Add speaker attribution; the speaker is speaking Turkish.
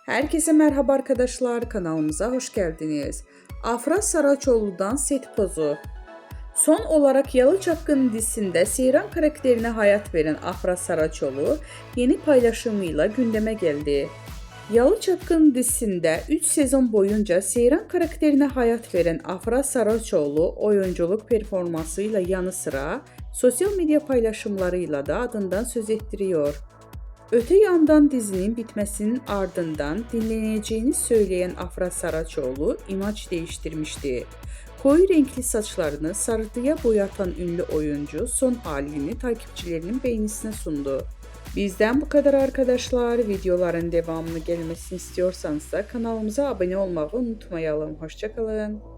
Speaker 1: Herkese merhaba arkadaşlar, kanalımıza hoş geldiniz. Afra Saraçoğlu'dan set pozu. Son olarak Yalı Çapkını dizisinde Seyran karakterine hayat veren Afra Saraçoğlu yeni paylaşımıyla gündeme geldi. Yalı Çapkını dizisinde 3 sezon boyunca Seyran karakterine hayat veren Afra Saraçoğlu oyunculuk performansıyla yanı sıra sosyal medya paylaşımlarıyla da adından söz ettiriyor. Öte yandan dizinin bitmesinin ardından dinleneceğini söyleyen Afra Saraçoğlu imaj değiştirmişti. Koyu renkli saçlarını sarıya boyatan ünlü oyuncu son halini takipçilerinin beğenisine sundu. Bizden bu kadar arkadaşlar. Videoların devamını gelmesini istiyorsanız da kanalımıza abone olmayı unutmayalım. Hoşça kalın.